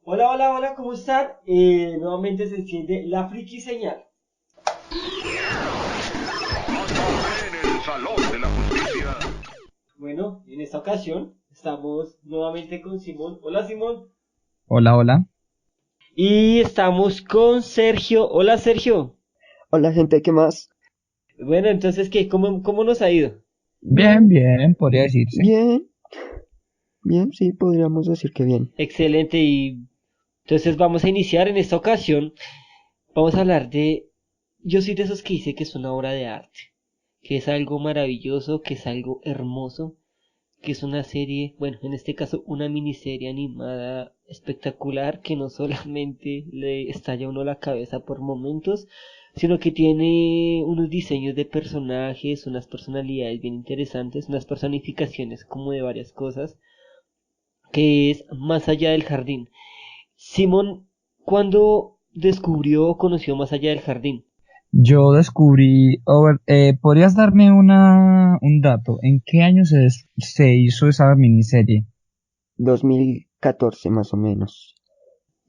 Hola, hola, hola, ¿cómo están? Nuevamente se enciende la friki señal. En el Salón de la Justicia. Bueno, en esta ocasión estamos nuevamente con Simón. Hola, Simón. Hola, hola. Y estamos con Sergio. Hola, Sergio. Hola gente, ¿qué más? Bueno, entonces, ¿qué? ¿Cómo nos ha ido? Bien, bien, podría decirse. Bien, bien, sí, podríamos decir que bien. Excelente. Y entonces vamos a iniciar en esta ocasión. Vamos a hablar de... Yo soy de esos que dice que es una obra de arte, que es algo maravilloso, que es algo hermoso, que es una serie, bueno, en este caso una miniserie animada espectacular que no solamente le estalla a uno la cabeza por momentos, sino que tiene unos diseños de personajes, unas personalidades bien interesantes, unas personificaciones como de varias cosas, que es Más allá del jardín. Simón, ¿cuándo descubrió o conoció Más allá del jardín? Yo descubrí, ¿podrías darme un dato? ¿En qué año se hizo esa miniserie? 2014 más o menos.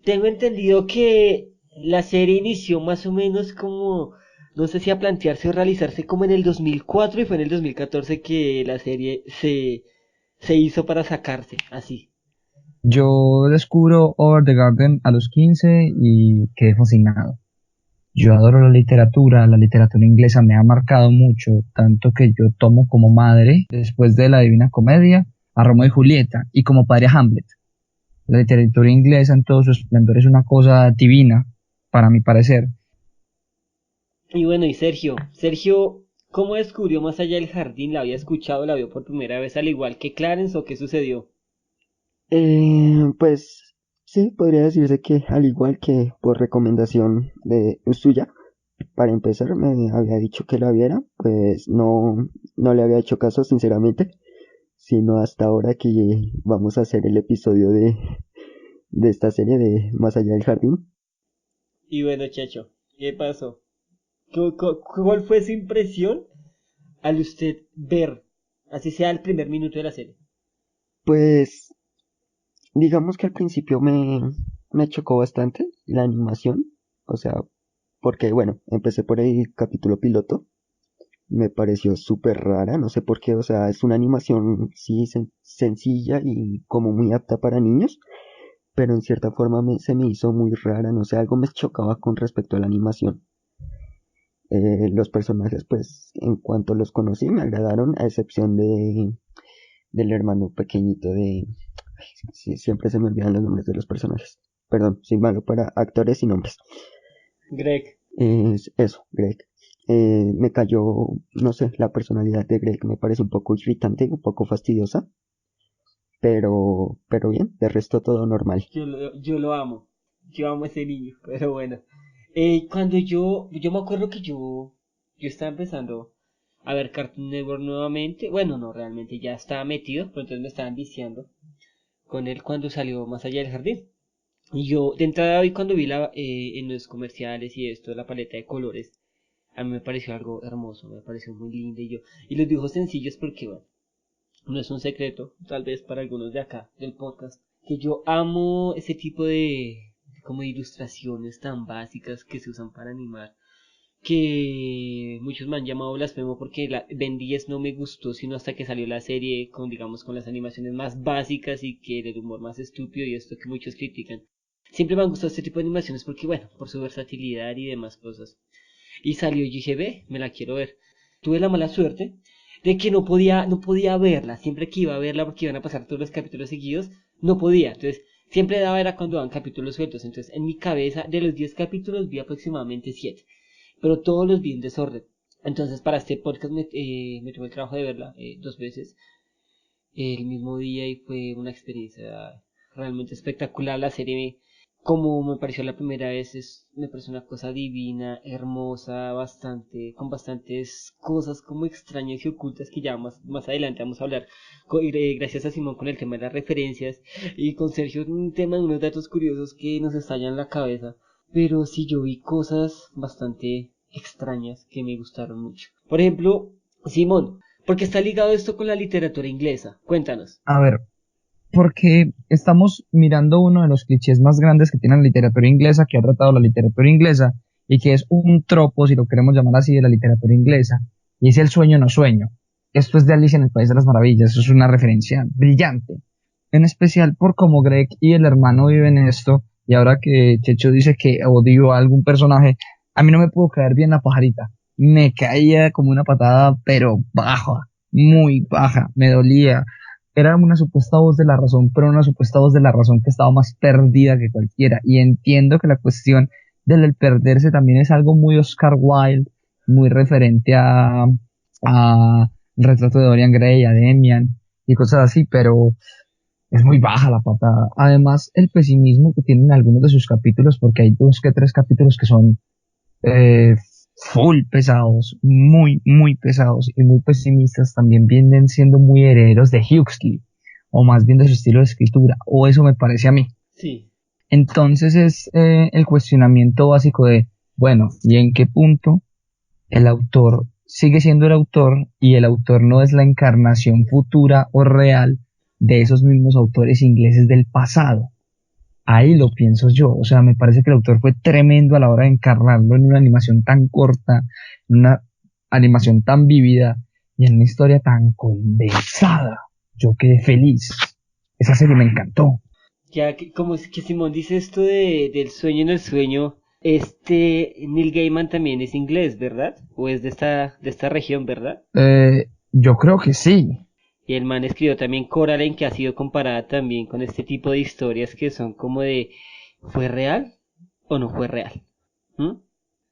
Tengo entendido que la serie inició más o menos como, no sé si a plantearse o realizarse como en el 2004 y fue en el 2014 que la serie se hizo para sacarse, así. Yo descubro Over the Garden a los 15 y quedé fascinado. Yo adoro la literatura inglesa me ha marcado mucho, tanto que yo tomo como madre, después de la Divina Comedia, a Romeo y Julieta, y como padre a Hamlet. La literatura inglesa en todo su esplendor es una cosa divina, para mi parecer. Y bueno, y Sergio, ¿cómo descubrió Más allá del jardín? ¿La había escuchado, la vio por primera vez al igual que Clarence o qué sucedió? Pues sí, podría decirse que al igual que por recomendación de suya, para empezar me había dicho que la viera, pues no le había hecho caso sinceramente, sino hasta ahora que vamos a hacer el episodio de esta serie de Más allá del jardín. Y bueno, Checho, ¿qué pasó? ¿Cuál fue su impresión al usted ver, así sea el primer minuto de la serie? Pues digamos que al principio me chocó bastante la animación, o sea, porque bueno, empecé por el capítulo piloto, me pareció súper rara, no sé por qué, o sea, es una animación sí sencilla y como muy apta para niños, pero en cierta forma se me hizo muy rara, no sé, algo me chocaba con respecto a la animación. Los personajes, pues, en cuanto los conocí, me agradaron, a excepción del hermano pequeñito de... Sí, siempre se me olvidan los nombres de los personajes. Perdón, soy malo para actores y nombres. Greg. Es eso, Greg. Me cayó, no sé, la personalidad de Greg me parece un poco irritante, un poco fastidiosa, pero bien, de resto todo normal. Yo lo amo. Yo amo a ese niño, pero bueno. Cuando yo me acuerdo que yo estaba empezando a ver Cartoon Network nuevamente. Bueno, no, realmente ya estaba metido, pero entonces me estaban viciando con él cuando salió Más allá del jardín. Y yo, de entrada hoy cuando vi en los comerciales y esto, la paleta de colores, a mí me pareció algo hermoso, me pareció muy lindo y los dibujos sencillos porque, bueno, no es un secreto, tal vez para algunos de acá del podcast, que yo amo ese tipo de como de ilustraciones tan básicas que se usan para animar, que muchos me han llamado blasfemo porque Ben 10 no me gustó sino hasta que salió la serie con digamos con las animaciones más básicas y que el humor más estúpido y esto que muchos critican. Siempre me han gustado este tipo de animaciones porque bueno, por su versatilidad y demás cosas. Y salió y dije, ve, me la quiero ver. Tuve la mala suerte de que no podía verla. Siempre que iba a verla porque iban a pasar todos los capítulos seguidos, no podía. Entonces, siempre daba era cuando daban capítulos sueltos. Entonces, en mi cabeza, de los 10 capítulos vi aproximadamente 7. Pero todos los vi en desorden. Entonces, para este podcast me tomé el trabajo de verla 2 veces el mismo día y fue una experiencia realmente espectacular. La serie, como me pareció la primera vez, me pareció una cosa divina, hermosa, con bastantes cosas como extrañas y ocultas que ya más adelante vamos a hablar. Gracias a Simón con el tema de las referencias y con Sergio un tema de unos datos curiosos que nos estallan la cabeza. Pero sí yo vi cosas bastante extrañas que me gustaron mucho. Por ejemplo, Simón, porque está ligado esto con la literatura inglesa. Cuéntanos. A ver, porque estamos mirando uno de los clichés más grandes que tiene la literatura inglesa, que ha tratado la literatura inglesa, y que es un tropo, si lo queremos llamar así, de la literatura inglesa, y es el sueño no sueño. Esto es de Alicia en el País de las Maravillas, eso es una referencia brillante, en especial por cómo Greg y el hermano viven esto, y ahora que Checho dice que odio a algún personaje, a mí no me pudo caer bien la pajarita, me caía como una patada, pero baja, muy baja, me dolía. Era una supuesta voz de la razón, pero una supuesta voz de la razón que estaba más perdida que cualquiera. Y entiendo que la cuestión del perderse también es algo muy Oscar Wilde, muy referente a el retrato de Dorian Gray, a Demian y cosas así, pero es muy baja la patada. Además, el pesimismo que tienen algunos de sus capítulos, porque hay 2 que 3 capítulos que son eh, full pesados, muy, muy pesados y muy pesimistas, también vienen siendo muy herederos de Huxley, o más bien de su estilo de escritura, o eso me parece a mí. Sí. Entonces es el cuestionamiento básico de, bueno, ¿y en qué punto el autor sigue siendo el autor y el autor no es la encarnación futura o real de esos mismos autores ingleses del pasado? Ahí lo pienso yo, o sea, me parece que el autor fue tremendo a la hora de encarnarlo en una animación tan corta, en una animación tan vívida y en una historia tan condensada. Yo quedé feliz. Esa serie me encantó. Ya que, como es que Simón dice esto del sueño en el sueño, Neil Gaiman también es inglés, ¿verdad? O es de esta región, ¿verdad? Yo creo que sí. Y el man escribió también Coraline, que ha sido comparada también con este tipo de historias que son como de, ¿fue real o no fue real? ¿Mm?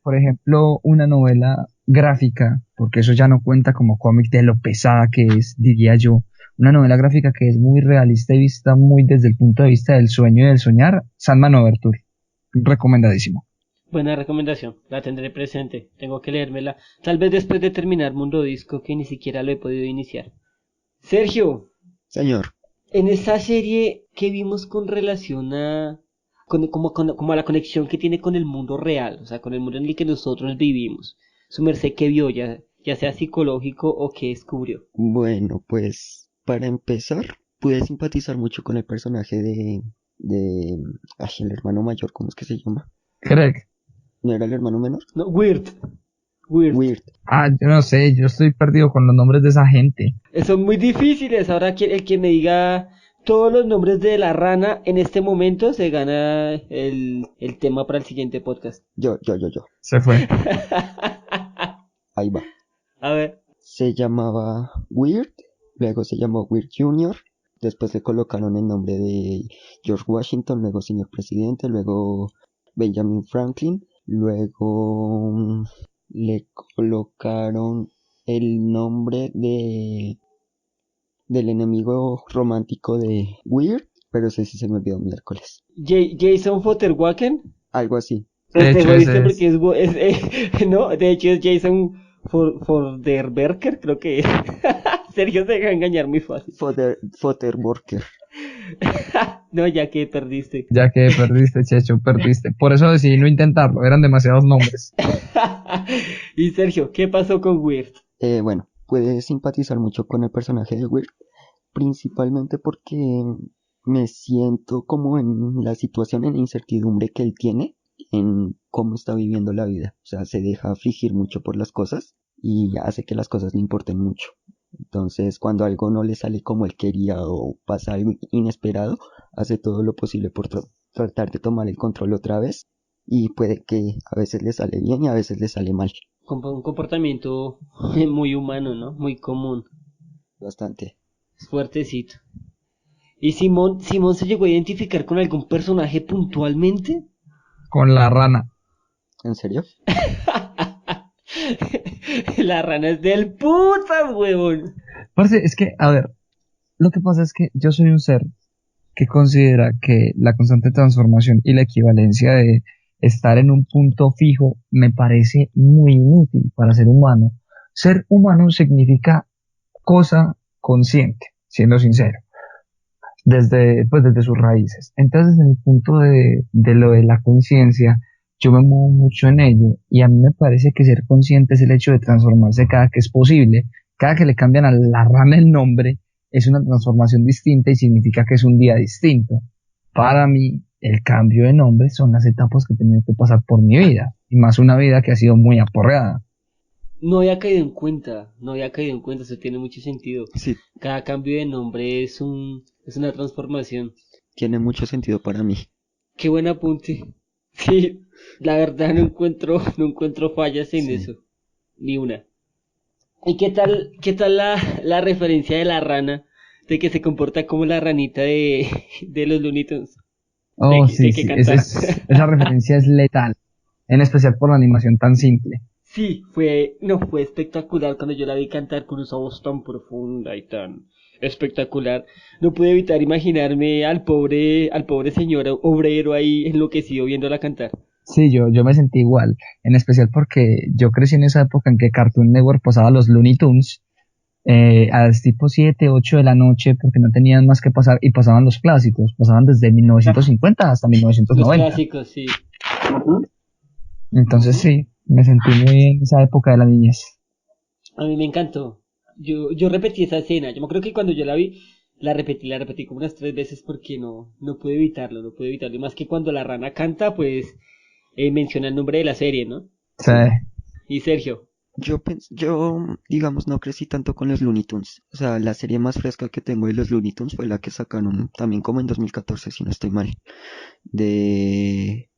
Por ejemplo, una novela gráfica, porque eso ya no cuenta como cómic de lo pesada que es, diría yo. Una novela gráfica que es muy realista y vista muy desde el punto de vista del sueño y del soñar. Sandman Overture. Recomendadísimo. Buena recomendación, la tendré presente, tengo que leérmela, tal vez después de terminar Mundo Disco, que ni siquiera lo he podido iniciar. Sergio, Señor, en esta serie, ¿qué vimos con relación a, como a la conexión que tiene con el mundo real, o sea, con el mundo en el que nosotros vivimos? Su merced, ¿qué vio, ya sea psicológico o qué descubrió? bueno, pues para empezar, pude simpatizar mucho con el personaje de, el hermano mayor, ¿cómo es que se llama? Greg. ¿No era el hermano menor? No, Weird. Weird. Yo no sé, yo estoy perdido con los nombres de esa gente. Son muy difíciles, ahora el que me diga todos los nombres de la rana en este momento se gana el tema para el siguiente podcast. Yo. Se fue. Ahí va. A ver. Se llamaba Weird, luego se llamó Weird Jr., después le colocaron el nombre de George Washington, luego señor presidente, luego Benjamin Franklin, luego le colocaron el nombre del enemigo romántico de Weird, pero ese sí se me olvidó miércoles. Jason Futterwaken. Algo así. De hecho, ese es. Porque no, de hecho es Jason Forderberker, creo que es. Sergio se deja engañar muy fácil. Futterworker. No, ya que perdiste. Ya que perdiste, Checho, perdiste. Por eso decidí no intentarlo, eran demasiados nombres. Y Sergio, ¿qué pasó con Weird? Bueno, pude simpatizar mucho con el personaje de Weird, principalmente porque me siento como en la situación, en la incertidumbre que él tiene en cómo está viviendo la vida. O sea, se deja afligir mucho por las cosas y hace que las cosas le importen mucho. Entonces, cuando algo no le sale como él quería o pasa algo inesperado, hace todo lo posible por tratar de tomar el control otra vez, y puede que a veces le sale bien y a veces le sale mal. Un comportamiento muy humano, ¿no? Muy común. Bastante. Es fuertecito. ¿Y Simón se llegó a identificar con algún personaje puntualmente? Con la rana. ¿En serio? La rana es del putas, huevón. Parce, es que, a ver, lo que pasa es que yo soy un ser que considera que la constante transformación y la equivalencia de estar en un punto fijo me parece muy inútil para ser humano. Ser humano significa cosa consciente, siendo sincero, desde sus raíces. Entonces, en el punto de lo de la conciencia, yo me muevo mucho en ello y a mí me parece que ser consciente es el hecho de transformarse cada que es posible, cada que le cambian a la rana el nombre, es una transformación distinta y significa que es un día distinto. Para mí, el cambio de nombre son las etapas que he tenido que pasar por mi vida, y más una vida que ha sido muy aporreada. No había caído en cuenta, no había caído en cuenta, eso tiene mucho sentido. Sí, Cada cambio de nombre es una transformación. tiene mucho sentido para mí. Qué buen apunte. Sí, la verdad no encuentro fallas en Sí. eso, ni una. ¿Y qué tal la referencia de la rana, de que se comporta como la ranita de los Looney Tunes? Oh, sí, De que sí, canta. esa referencia es letal, en especial por la animación tan simple. Sí, fue espectacular cuando yo la vi cantar con esa voz tan profunda y tan espectacular. No pude evitar imaginarme al pobre señor obrero ahí enloquecido viéndola cantar. Sí, yo me sentí igual, en especial porque yo crecí en esa época en que Cartoon Network pasaba los Looney Tunes a las tipo 7, 8 de la noche porque no tenían más que pasar y pasaban los clásicos, pasaban desde 1950 hasta Los 1990. clásicos, sí. Entonces sí, me sentí muy en esa época de la niñez. A mí me encantó. Yo repetí esa escena. Yo me creo que cuando yo la vi, la repetí como unas 3 veces porque no pude evitarlo, no pude evitarlo. Y más que cuando la rana canta, pues menciona el nombre de la serie, ¿no? Sí. Y Sergio. Yo, digamos, no crecí tanto con los Looney Tunes. O sea, la serie más fresca que tengo de los Looney Tunes fue la que sacaron también como en 2014, si no estoy mal. De...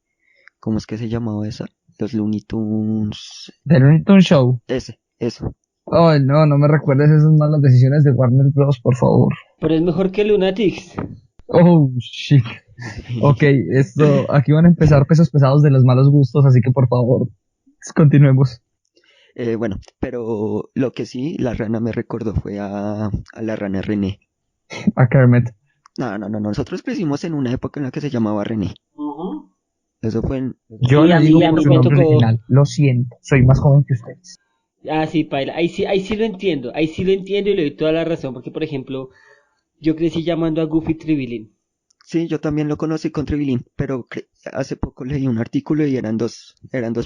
¿Cómo es que se llamaba esa? Los Looney Tunes... The Looney Tunes Show. Eso. Oh, no, no me recuerdes esas malas decisiones de Warner Bros., por favor. Pero es mejor que Lunatics. Oh, shit. Ok, aquí van a empezar pesos pesados de los malos gustos, así que por favor, continuemos. Bueno, pero lo que sí, la rana me recordó fue a la rana René. A Kermit. No, nosotros crecimos en una época en la que se llamaba René. Ujú. Eso fue en... Yo Y le digo y a por mí su me nombre tocó. original. Lo siento, soy más joven que ustedes. Ah, sí, paila. Ahí sí lo entiendo. Ahí sí lo entiendo y le doy toda la razón. Porque, por ejemplo, yo crecí llamando a Goofy Tribilin. Sí, yo también lo conocí con Tribilín, pero hace poco leí un artículo y eran dos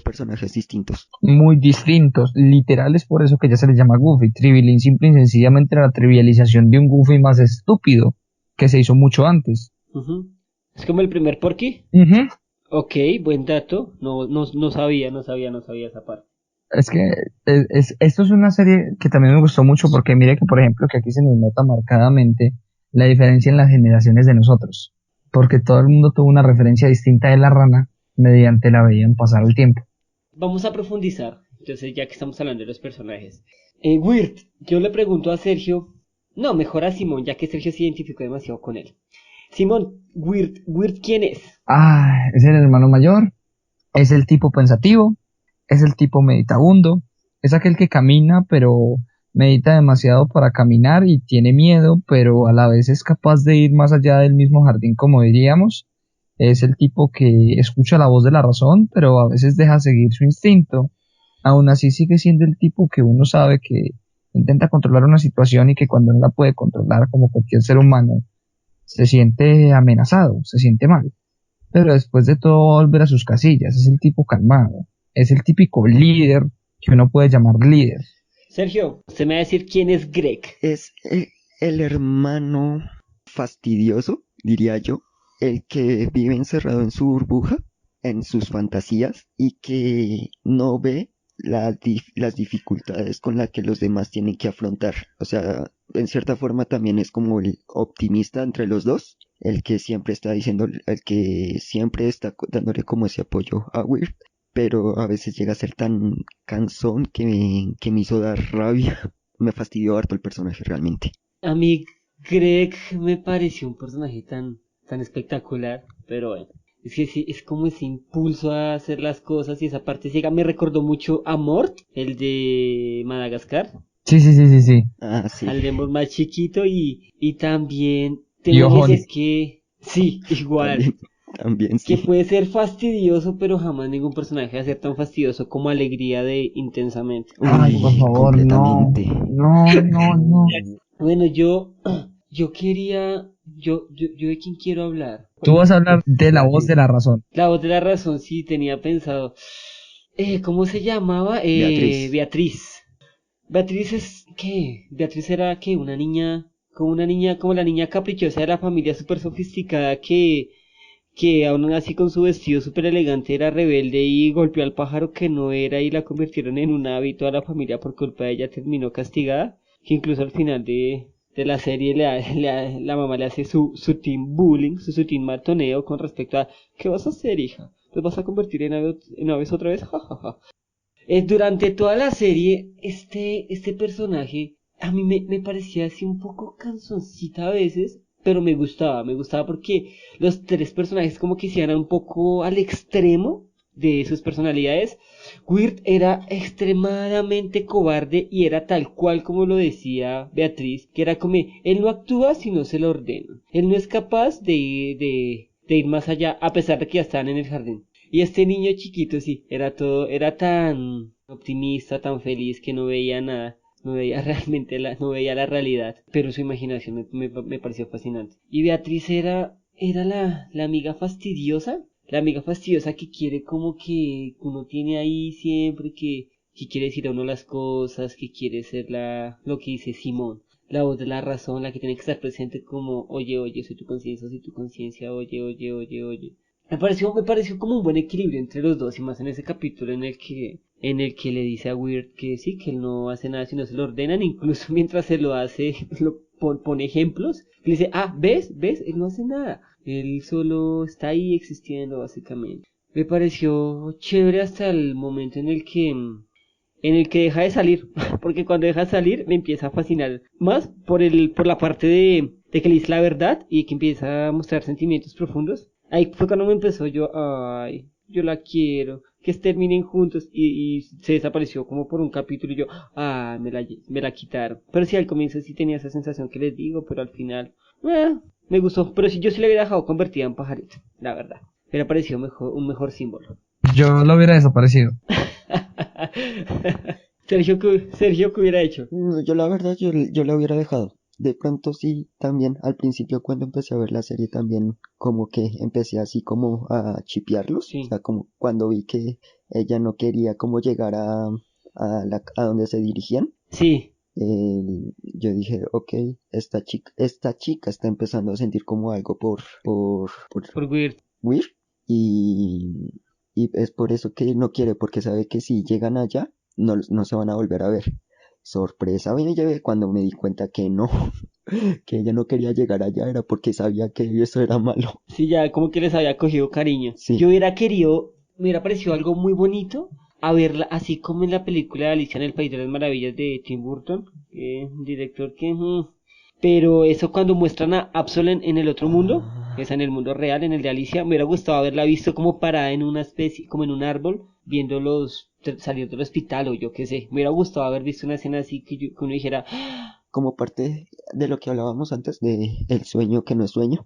personajes distintos. Muy distintos, literal es por eso que ya se le llama Goofy. Tribilín simple y sencillamente era la trivialización de un Goofy más estúpido, que se hizo mucho antes. Ujú. Es como el primer Porky. Ujú. Ok, buen dato. No sabía esa parte. Es que esto es una serie que también me gustó mucho porque mire que, por ejemplo, que aquí se nos nota marcadamente la diferencia en las generaciones de nosotros, porque todo el mundo tuvo una referencia distinta de la rana mediante la veían pasar el tiempo. Vamos a profundizar. Entonces, ya que estamos hablando de los personajes. Weird, yo le pregunto a Sergio. No, mejor a Simón, ya que Sergio se identificó demasiado con él. Simón, Weird, ¿quién es? Ah, es el hermano mayor, es el tipo pensativo, es el tipo meditabundo, es aquel que camina, pero medita demasiado para caminar y tiene miedo, pero a la vez es capaz de ir más allá del mismo jardín, como diríamos. Es el tipo que escucha la voz de la razón, pero a veces deja seguir su instinto. Aún así sigue siendo el tipo que uno sabe que intenta controlar una situación y que cuando no la puede controlar, como cualquier ser humano, se siente amenazado, se siente mal. Pero después de todo va a volver a sus casillas, es el tipo calmado, es el típico líder que uno puede llamar líder. Sergio, usted me va a decir quién es Greg. Es el hermano fastidioso, diría yo, el que vive encerrado en su burbuja, en sus fantasías, y que no ve las dificultades con las que los demás tienen que afrontar. O sea, en cierta forma también es como el optimista entre los dos, el que siempre está diciendo, el que siempre está dándole como ese apoyo a Weird, pero a veces llega a ser tan cansón que me hizo dar rabia. Me fastidió harto el personaje realmente. A mí Greg me pareció un personaje tan espectacular, pero bueno. Es que sí, es como ese impulso a hacer las cosas y esa parte ciega me recordó mucho a Mort, el de Madagascar, Sí, sí, sí, sí, sí. Ah, sí. al Nemo más chiquito y también Y tengo que Ojoni. decir que sí, igual, También que sí. puede ser fastidioso, pero jamás ningún personaje va a ser tan fastidioso como Alegría de Intensamente. Ay, por Uy, favor, no, completamente. no. Bueno, yo quería, yo de quién quiero hablar. Tú vas a hablar de la voz de la razón. La voz de la razón, sí, tenía pensado. ¿Cómo se llamaba? Beatriz. Beatriz. Beatriz es, ¿qué? Beatriz era, ¿qué? Una niña como una niña, como la niña caprichosa de la familia súper sofisticada que aún así con su vestido súper elegante era rebelde y golpeó al pájaro que no era y la convirtieron en un hábito a la familia por culpa de ella terminó castigada, que incluso al final de la serie la mamá le hace su teen bullying, su teen matoneo con respecto a ¿qué vas a hacer, hija? ¿Te vas a convertir en aves otra vez? Ja, ja, ja. Durante toda la serie, este personaje a mí me parecía así un poco cansoncita a veces, pero me gustaba porque los tres personajes como que se iban un poco al extremo de sus personalidades. Weird era extremadamente cobarde y era tal cual como lo decía Beatriz, que era como, él no actúa si no se lo ordena, él no es capaz de ir más allá a pesar de que ya estaban en el jardín. Y este niño chiquito, sí, era tan optimista, tan feliz que no veía nada, no veía realmente no veía la realidad, pero su imaginación me pareció fascinante. Y Beatriz era la amiga fastidiosa que quiere como que uno tiene ahí siempre, que quiere decir a uno las cosas, que quiere ser lo que dice Simón. La voz de la razón, la que tiene que estar presente como, oye, oye, soy tu conciencia, oye, oye, oye, oye. Me pareció como un buen equilibrio entre los dos, y más en ese capítulo en el que le dice a Weird que sí, que él no hace nada si no se lo ordenan, incluso mientras se lo hace, pone ejemplos, y le dice, ves, él no hace nada, él solo está ahí existiendo básicamente. Me pareció chévere hasta el momento en el que deja de salir, porque cuando deja de salir me empieza a fascinar más por la parte de que le dice la verdad y que empieza a mostrar sentimientos profundos. Ahí fue cuando me empezó yo la quiero, que terminen juntos y se desapareció como por un capítulo y yo, me la quitaron. Pero sí, al comienzo sí tenía esa sensación que les digo, pero al final, me gustó, pero si yo sí la hubiera dejado convertida en pajarito, la verdad. Hubiera parecido un mejor símbolo. Yo lo hubiera desaparecido. Sergio, ¿qué hubiera hecho? No, yo la verdad, yo la hubiera dejado. De pronto sí, también al principio cuando empecé a ver la serie también como que empecé así como a chipearlos, o Sí, sea, como cuando vi que ella no quería como llegar a donde se dirigían, sí, yo dije, ok, esta chica está empezando a sentir como algo por por Weird. Weir y es por eso que no quiere, porque sabe que si llegan allá no se van a volver a ver. Sorpresa me llevé cuando me di cuenta que no, que ella no quería llegar allá, era porque sabía que eso era malo. Sí, ya como que les había cogido cariño. Yo Sí, hubiera querido, me hubiera parecido algo muy bonito a verla así como en la película de Alicia en el País de las Maravillas de Tim Burton, un director que... Pero eso cuando muestran a Absol en el otro mundo, es en el mundo real, en el de Alicia, me hubiera gustado haberla visto como parada en una especie, como en un árbol, viendo salir del hospital o yo qué sé. Me hubiera gustado haber visto una escena así que uno dijera, como parte de lo que hablábamos antes de el sueño que no es sueño.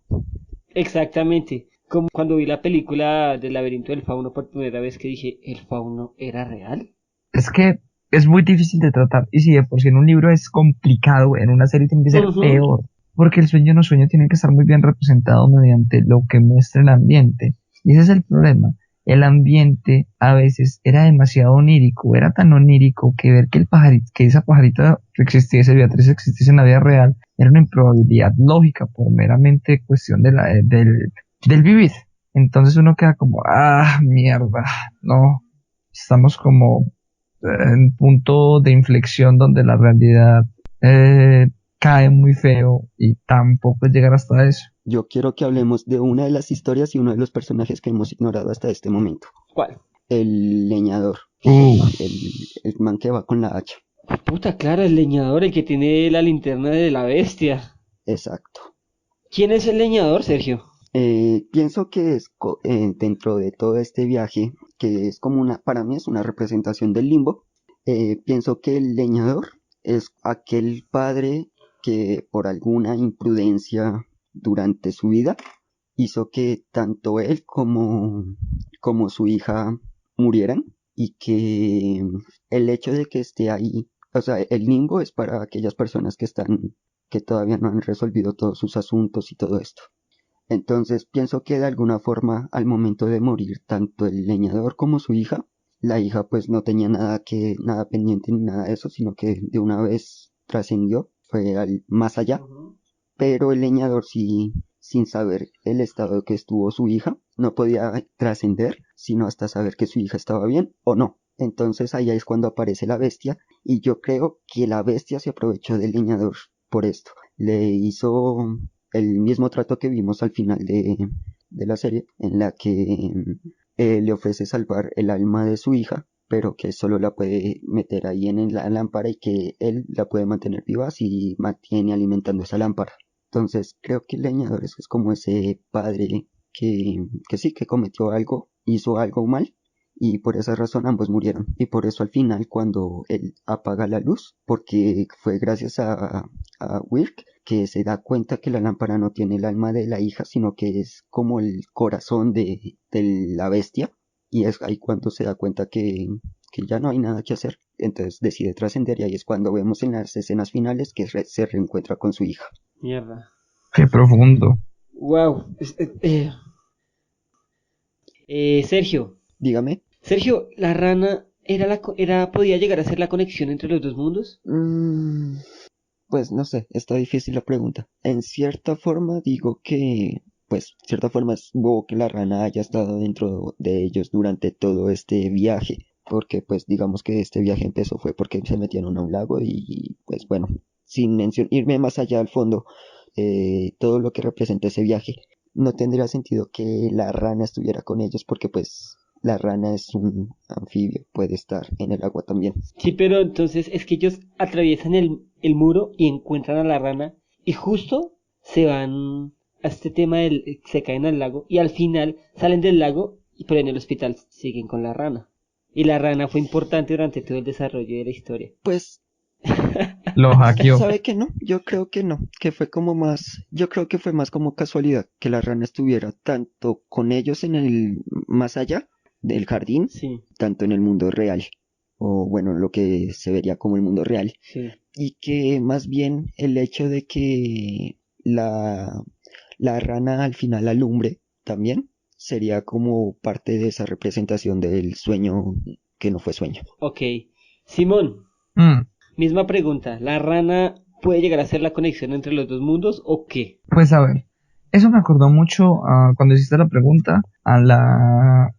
exactamente, como cuando vi la película del laberinto del fauno por primera vez que dije, ¿el fauno era real? Es que es muy difícil de tratar. Y si de por sí en un libro es complicado, en una serie tiene que ser Ujú. peor. Porque el sueño no sueño tiene que estar muy bien representado mediante lo que muestra el ambiente. Y ese es el problema. El ambiente a veces era demasiado onírico, era tan onírico que ver que que esa pajarita existiese, Beatriz existiese en la vida real, era una improbabilidad lógica por meramente cuestión del vivir. Entonces uno queda como, mierda, no, estamos como en punto de inflexión donde la realidad cae muy feo y tampoco es llegar hasta eso. Yo quiero que hablemos de una de las historias y uno de los personajes que hemos ignorado hasta este momento. ¿Cuál? El leñador, Uh, el man que va con la hacha. Puta, claro, el leñador, el que tiene la linterna de la bestia. Exacto. ¿Quién es el leñador, Sergio? Pienso que es dentro de todo este viaje, que es como para mí es una representación del limbo. Pienso que el leñador es aquel padre que por alguna imprudencia durante su vida hizo que tanto él como su hija murieran y que el hecho de que esté ahí, o sea, el limbo es para aquellas personas que todavía no han resolvido todos sus asuntos y todo esto. Entonces pienso que de alguna forma al momento de morir tanto el leñador como su hija, la hija pues no tenía nada pendiente ni nada de eso, sino que de una vez trascendió, fue al más allá pero el leñador sí, sin saber el estado que estuvo su hija, no podía trascender sino hasta saber que su hija estaba bien o no. Entonces allá es cuando aparece la bestia y yo creo que la bestia se aprovechó del leñador por esto. Le hizo el mismo trato que vimos al final de la serie, en la que le ofrece salvar el alma de su hija, pero que solo la puede meter ahí en la lámpara y que él la puede mantener viva si mantiene alimentando esa lámpara. Entonces creo que el leñador es como ese padre que sí, que cometió algo, hizo algo mal y por esa razón ambos murieron. Y por eso al final cuando él apaga la luz, porque fue gracias a Wirk que se da cuenta que la lámpara no tiene el alma de la hija, sino que es como el corazón de la bestia. Y es ahí cuando se da cuenta que ya no hay nada que hacer. Entonces decide trascender y ahí es cuando vemos en las escenas finales que se reencuentra con su hija. Mierda. Qué profundo. Wow. Sergio. Dígame. Sergio, ¿la rana podía llegar a ser la conexión entre los dos mundos? Pues no sé, está difícil la pregunta. En cierta forma digo que, pues, cierta forma es bobo que la rana haya estado dentro de ellos durante todo este viaje. Porque, pues, digamos que este viaje empezó fue porque se metieron a un lago y, pues, bueno, sin irme más allá al fondo, todo lo que representa ese viaje, no tendría sentido que la rana estuviera con ellos porque, pues, la rana es un anfibio, puede estar en el agua también. Sí, pero entonces es que ellos atraviesan el muro y encuentran a la rana y justo se van a este tema se caen al lago y al final salen del lago pero en el hospital siguen con la rana. Y la rana fue importante durante todo el desarrollo de la historia. Pues Lo hackeó. ¿sabe que no? Yo creo que no, que fue como más, yo creo que fue más como casualidad que la rana estuviera tanto con ellos en el más allá del jardín, Sí, tanto en el mundo real, o bueno, lo que se vería como el mundo real, sí. y que más bien el hecho de que la rana al final alumbre también sería como parte de esa representación del sueño que no fue sueño. Ok. Simón, misma pregunta. ¿La rana puede llegar a ser la conexión entre los dos mundos o qué? Pues a ver, eso me acordó mucho cuando hiciste la pregunta a la...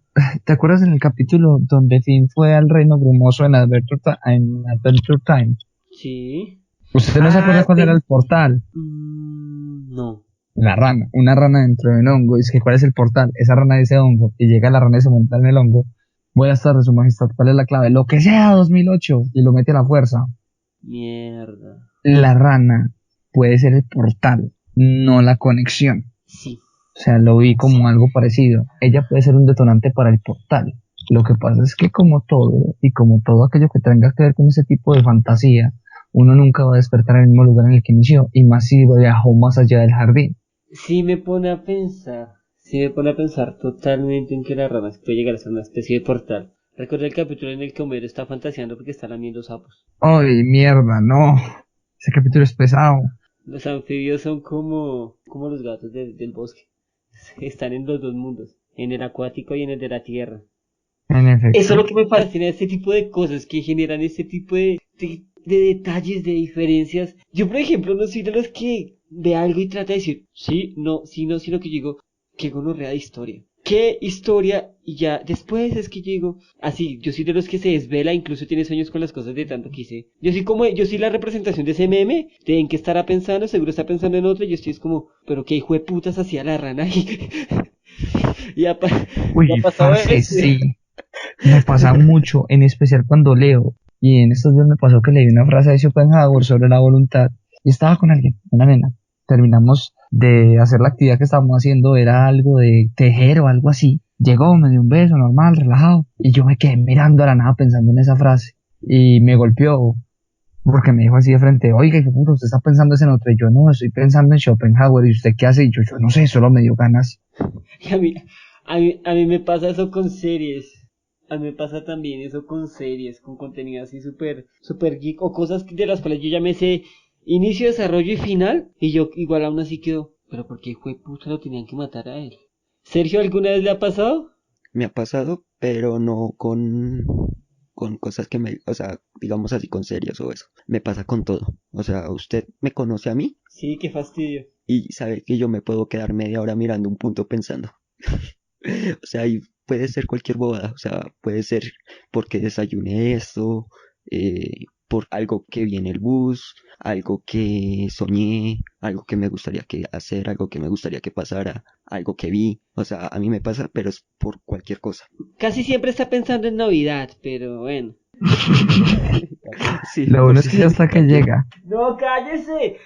¿Te acuerdas en el capítulo donde Finn fue al Reino Brumoso en Adventure Time? Sí. ¿Usted no se acuerda cuál era el portal? No. La rana, una rana dentro de un hongo. Dice que ¿cuál es el portal? Esa rana dice hongo y llega la rana y se monta en el hongo. Buenas tardes, su majestad, ¿cuál es la clave? Lo que sea, 2008 y lo mete a la fuerza. Mierda. La rana puede ser el portal, no la conexión. Sí. O sea, lo vi como algo parecido. Ella puede ser un detonante para el portal. Lo que pasa es que como todo, y como todo aquello que tenga que ver con ese tipo de fantasía, uno nunca va a despertar en el mismo lugar en el que inició, y más si viajó más allá del jardín. Sí me pone a pensar. Sí me pone a pensar totalmente en que la rana puede llegar a ser una especie de portal. Recuerda el capítulo en el que Homero está fantaseando porque está lamiendo sapos. ¡Ay, mierda, no! Ese capítulo es pesado. Los anfibios son como los gatos del bosque. Están en los dos mundos, en el acuático y en el de la tierra. En efecto. Eso es lo que me fascina de este tipo de cosas que generan este tipo de detalles, de diferencias. Yo, por ejemplo, no soy de los que ve algo y trata de decir, sí, no, sí, no, sino que yo digo, qué gonorrea de historia. ¿Qué historia? Y ya después es que yo digo, así, yo soy de los que se desvela, incluso tiene sueños con las cosas de tanto que hice. Yo soy la representación de ese meme, de en qué estará pensando, seguro está pensando en otro, y yo estoy es como, pero qué hijo de putas hacía la rana ahí. y ha, Uy, ha pasado parce, eso. sí. Me pasa mucho, en especial cuando leo. Y en estos días me pasó que leí una frase de Schopenhauer sobre la voluntad. Y estaba con alguien, una nena. Terminamos de hacer la actividad que estábamos haciendo, era algo de tejer o algo así. Llegó, me dio un beso normal, relajado. Y yo me quedé mirando a la nada pensando en esa frase. Y me golpeó, porque me dijo así de frente, oiga, hijo de puta, usted está pensando en otro. Y yo no, estoy pensando en Schopenhauer. ¿Y usted qué hace? Y yo no sé, solo me dio ganas. Y a mí me pasa eso con series. A mí me pasa también eso con series, con contenido así super geek o cosas de las cuales yo ya me sé inicio, desarrollo y final. Y yo igual aún así quedo, pero ¿por qué fue puta lo tenían que matar a él? ¿Sergio alguna vez le ha pasado? Me ha pasado, pero no con con cosas que o sea, digamos así con series o eso. Me pasa con todo. O sea, usted me conoce a mí Sí, qué fastidio. y sabe que yo me puedo quedar media hora mirando un punto pensando. O sea, y puede ser cualquier bobada, o sea, puede ser porque desayuné esto, por algo que vi en el bus, algo que soñé, algo que me gustaría que hacer, algo que me gustaría que pasara, algo que vi, o sea, a mí me pasa, pero es por cualquier cosa. Casi siempre está pensando en Navidad, pero bueno. Sí, Lo por bueno si es que ya se hasta que cualquier. llega. No, cállese.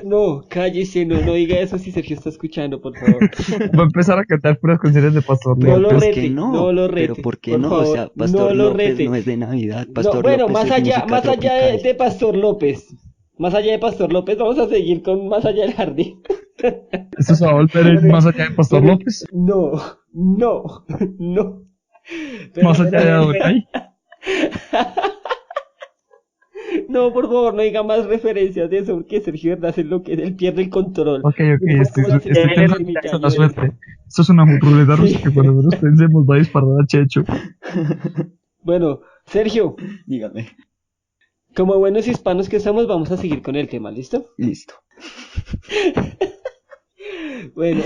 No, cállese, no diga eso si Sergio está escuchando, por favor. Va a empezar a cantar puras canciones de Pastor No lo López. ¿Por qué rete, no no? lo Pero rete, ¿por qué por no? O favor, sea, no Pastor lo López rete. no es de Navidad, No, Pastor bueno, López es música más allá tropical. de Pastor López, más allá de Pastor López, vamos a seguir con Más allá del jardín. Esto se va a volver el más allá de Pastor Bueno, López, no. más allá de Adonai. No, por favor, no diga más referencias de eso, porque Sergio Verdad es lo que él pierde el control. Ok, Es como la estoy señora de pensando Lermy, que ya, es la ayúdeme. suerte. Esto es una ruleta rusa Sí. que cuando menos pensemos va a disparar a Checho. Bueno, Sergio, Dígame, como buenos hispanos que somos, vamos a seguir con el tema, ¿listo? listo. Bueno,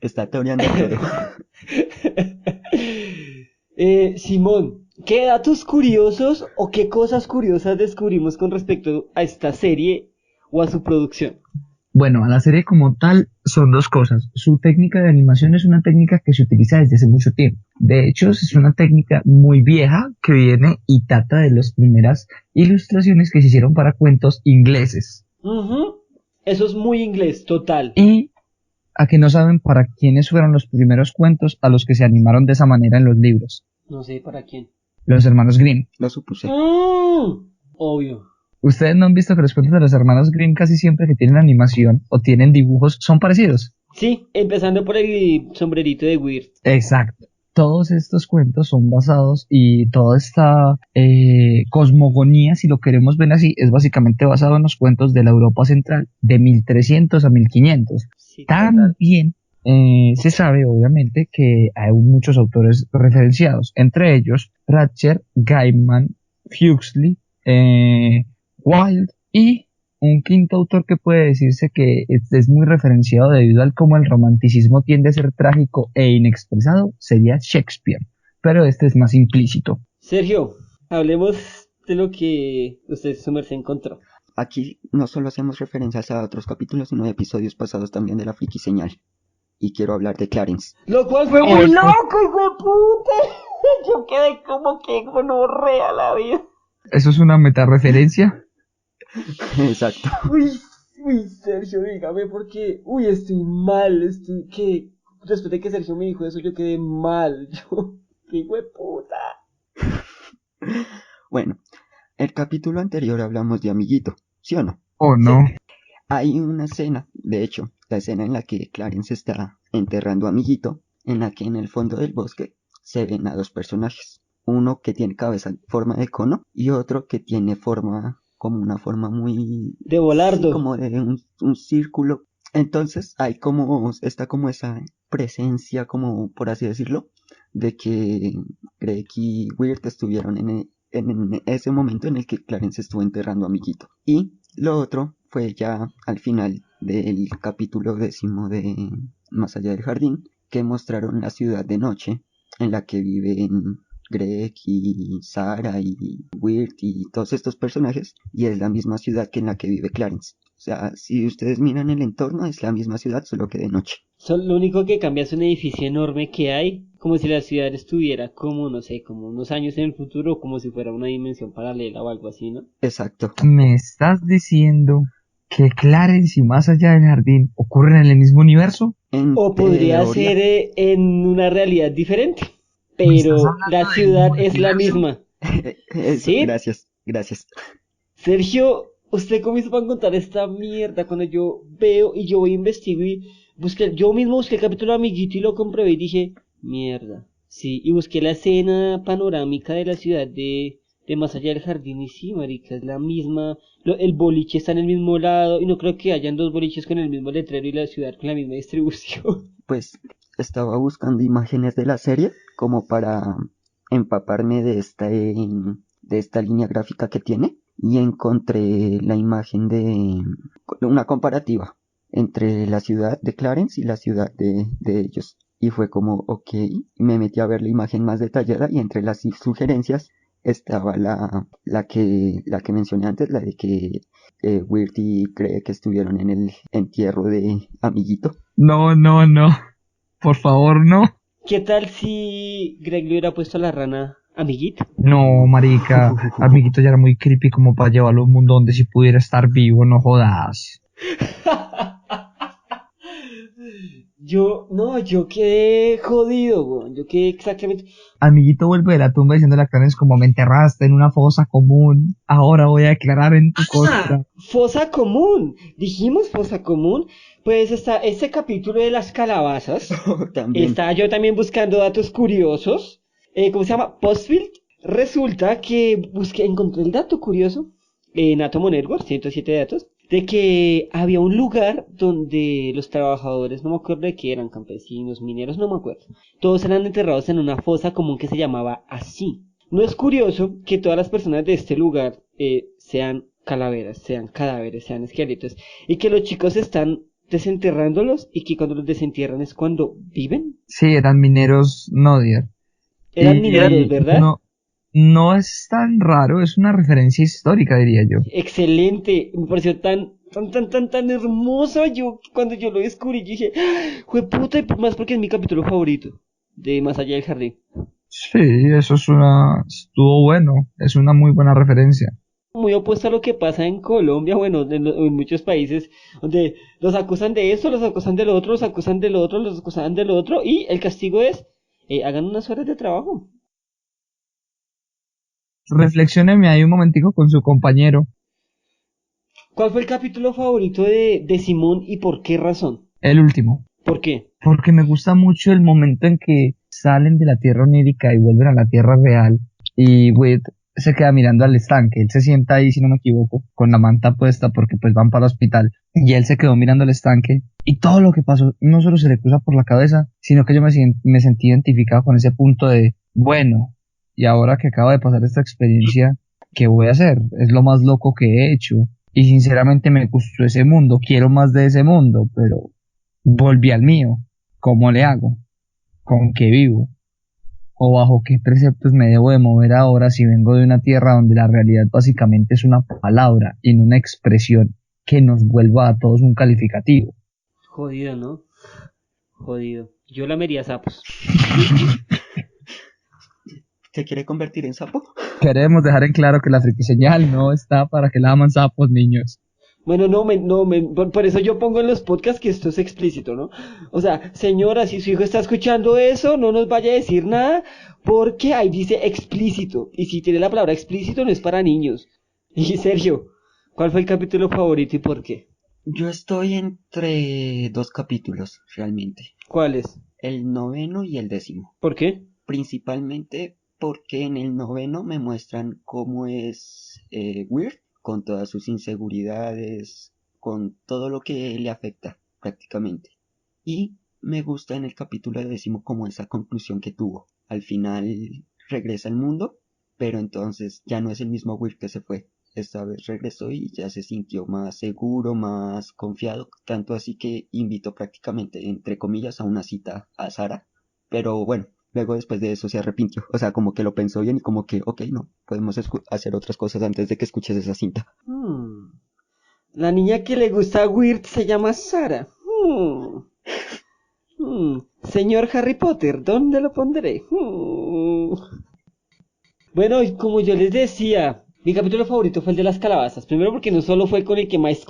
Está toreando el toro. Simón, ¿qué datos curiosos o qué cosas curiosas descubrimos con respecto a esta serie o a su producción? Bueno, a la serie como tal son dos cosas. Su técnica de animación es una técnica que se utiliza desde hace mucho tiempo. De hecho, es una técnica muy vieja que viene y data de las primeras ilustraciones que se hicieron para cuentos ingleses. Ujú. Eso es muy inglés, total. Y a que no saben para quiénes fueron los primeros cuentos a los que se animaron de esa manera en los libros. No sé para quién. Los hermanos Grimm. Lo supuse. Obvio. ¿Ustedes no han visto que los cuentos de los hermanos Grimm casi siempre que tienen animación o tienen dibujos son parecidos? Sí, empezando por el sombrerito de Weird. Exacto. Todos estos cuentos son basados y toda esta cosmogonía, si lo queremos ver así, es básicamente basado en los cuentos de la Europa Central de 1300 a 1500. Sí, total. También se sabe, obviamente, que hay muchos autores referenciados, entre ellos Pratchett, Gaiman, Huxley, Wilde y un quinto autor que puede decirse que es muy referenciado debido al cómo el romanticismo tiende a ser trágico e inexpresado, sería Shakespeare, pero este es más implícito. Sergio, hablemos de lo que usted su merced encontró. Aquí no solo hacemos referencias a otros capítulos, sino de episodios pasados también de la Friki Señal. Y quiero hablar de Clarence. Lo cual fue muy loco, hijo de puta. Yo quedé como que gonorrea la vida. ¿Eso es una metareferencia? Exacto. Uy, Sergio, dígame porque, estoy mal, que después de que Sergio me dijo eso yo quedé mal, qué hijo de puta. Bueno, el capítulo anterior hablamos de Amiguito, ¿sí o no? ¿O no? Hay una escena, de hecho, la escena en la que Clarence está enterrando a Amiguito, en la que en el fondo del bosque se ven a dos personajes. Uno que tiene cabeza en forma de cono y otro que tiene forma como una forma muy... De volardo. Sí, como de un círculo. Entonces hay como, está como esa presencia, como por así decirlo, de que Greg y Weird estuvieron en ese momento en el que Clarence estuvo enterrando a Amiguito. Y lo otro fue ya al final del capítulo 10 de Más allá del jardín, que mostraron la ciudad de noche en la que viven Greg y Sarah y Weird y todos estos personajes, y es la misma ciudad que en la que vive Clarence. O sea, si ustedes miran el entorno, es la misma ciudad, solo que de noche. Lo único que cambia es un edificio enorme que hay, como si la ciudad estuviera como, no sé, como unos años en el futuro, como si fuera una dimensión paralela o algo así, ¿no? Exacto. ¿Me estás diciendo que Clarence y Más allá del jardín ocurren en el mismo universo? En O podría teoría, ser en una realidad diferente, ¿Me estás pero hablando la del ciudad es la multiverso? misma. eso, ¿Sí? gracias. Sergio, usted cómo hizo para encontrar esta mierda cuando yo veo y yo voy a investigar y busqué, yo mismo busqué el capítulo de Amiguito y lo comprobé y dije, mierda, sí, y busqué la escena panorámica de la ciudad de Más allá del jardín y sí, marica, es la misma, el boliche está en el mismo lado y no creo que hayan dos boliches con el mismo letrero y la ciudad con la misma distribución. Pues estaba buscando imágenes de la serie como para empaparme de de esta línea gráfica que tiene y encontré la imagen de una comparativa entre la ciudad de Clarence y la ciudad de ellos. Y fue como, ok, me metí a ver la imagen más detallada y entre las sugerencias estaba la que mencioné antes, la de que Weird cree que estuvieron en el entierro de Amiguito. No, no, no. Por favor, no. ¿Qué tal si Greg le hubiera puesto a la rana amiguito? No, marica. Amiguito ya era muy creepy como para llevarlo a un mundo donde si pudiera estar vivo, no jodas. Yo quedé jodido, weón. Yo quedé exactamente. Amiguito vuelve de la tumba diciéndole a Clarence como me enterraste en una fosa común. Ahora voy a declarar en tu contra. Fosa común. Dijimos fosa común. Pues está ese capítulo de las calabazas. También. Estaba yo también buscando datos curiosos. ¿Cómo se llama? Postfield. Resulta que encontré el dato curioso en Atomo Network, 107 datos, de que había un lugar donde los trabajadores, no me acuerdo de qué eran, campesinos, mineros, no me acuerdo, todos eran enterrados en una fosa común que se llamaba así. No es curioso que todas las personas de este lugar sean calaveras, sean cadáveres, sean esqueletos, y que los chicos están desenterrándolos y que cuando los desentierran es cuando viven. Sí, eran mineros Nodier. Eran Y mineros, ¿verdad? No es tan raro, es una referencia histórica, diría yo. Excelente, me pareció tan hermoso. Cuando yo lo descubrí, yo dije, ¡jue puta! Y más porque es mi capítulo favorito de Más allá del jardín. Sí, estuvo bueno, es una muy buena referencia. Muy opuesto a lo que pasa en Colombia, bueno, en muchos países, donde los acusan de esto, los acusan del otro, los acusan del otro, los acusan del otro, y el castigo es, hagan unas horas de trabajo. Reflexióneme ahí un momentico con su compañero. ¿Cuál fue el capítulo favorito de Simón y por qué razón? El último. ¿Por qué? Porque me gusta mucho el momento en que salen de la tierra onírica y vuelven a la tierra real. Y Whit se queda mirando al estanque. Él se sienta ahí, si no me equivoco, con la manta puesta porque pues van para el hospital. Y él se quedó mirando al estanque. Y todo lo que pasó no solo se le cruza por la cabeza, sino que yo me sentí identificado con ese punto de, bueno, y ahora que acaba de pasar esta experiencia, ¿qué voy a hacer? Es lo más loco que he hecho. Y sinceramente me gustó ese mundo, quiero más de ese mundo, pero volví al mío. ¿Cómo le hago? ¿Con qué vivo? ¿O bajo qué preceptos me debo de mover ahora si vengo de una tierra donde la realidad básicamente es una palabra y no una expresión que nos vuelva a todos un calificativo? Jodido, ¿no? Jodido. Yo lamería sapos. ¿Se quiere convertir en sapo? Queremos dejar en claro que la friquiseñal no está para que laman sapos, niños. Bueno, por eso yo pongo en los podcasts que esto es explícito, ¿no? O sea, señora, si su hijo está escuchando eso, no nos vaya a decir nada, porque ahí dice explícito. Y si tiene la palabra explícito, no es para niños. Y Sergio, ¿cuál fue el capítulo favorito y por qué? Yo estoy entre dos capítulos, realmente. ¿Cuáles? El 9º y el 10º. ¿Por qué? Principalmente porque en el 9º me muestran cómo es Weird, con todas sus inseguridades, con todo lo que le afecta prácticamente. Y me gusta en el capítulo 10º como esa conclusión que tuvo. Al final regresa al mundo, pero entonces ya no es el mismo Weird que se fue. Esta vez regresó y ya se sintió más seguro, más confiado, tanto así que invitó prácticamente, entre comillas, a una cita a Sara. Pero bueno, luego después de eso se arrepintió, o sea, como que lo pensó bien y como que, ok, no, podemos hacer otras cosas antes de que escuches esa cinta. La niña que le gusta a Weird se llama Sara. Señor Harry Potter, ¿dónde lo pondré? Bueno, y como yo les decía, mi capítulo favorito fue el de las calabazas. Primero porque no solo fue con el que más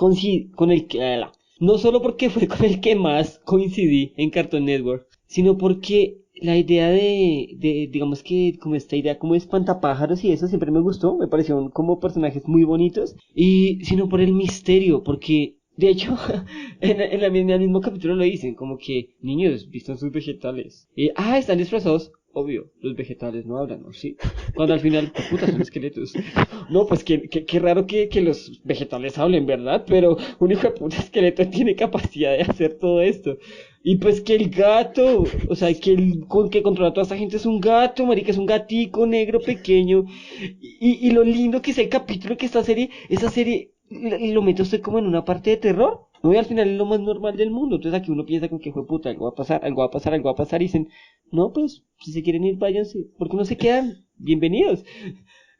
no solo porque fue con el que más coincidí en Cartoon Network, sino porque la idea digamos que como esta idea como de espantapájaros y eso siempre me gustó, me parecieron como personajes muy bonitos, y sino por el misterio, porque de hecho en el mismo capítulo lo dicen, como que niños, vistan sus vegetales. Están disfrazados. Obvio, los vegetales no hablan, ¿no? Sí. Cuando al final, puta, son esqueletos. No, pues qué raro que los vegetales hablen, ¿verdad? Pero un hijo de puta esqueleto tiene capacidad de hacer todo esto. Y pues que el gato, o sea, que el que controla a toda esta gente es un gato, marica, es un gatico negro pequeño. Y lo lindo que es el capítulo que esa serie lo mete usted como en una parte de terror. No, y al final es lo más normal del mundo. Entonces aquí uno piensa con que fue puta, algo va a pasar, algo va a pasar, algo va a pasar. Y dicen, no, pues, si se quieren ir, váyanse. ¿Por qué no se quedan? Bienvenidos.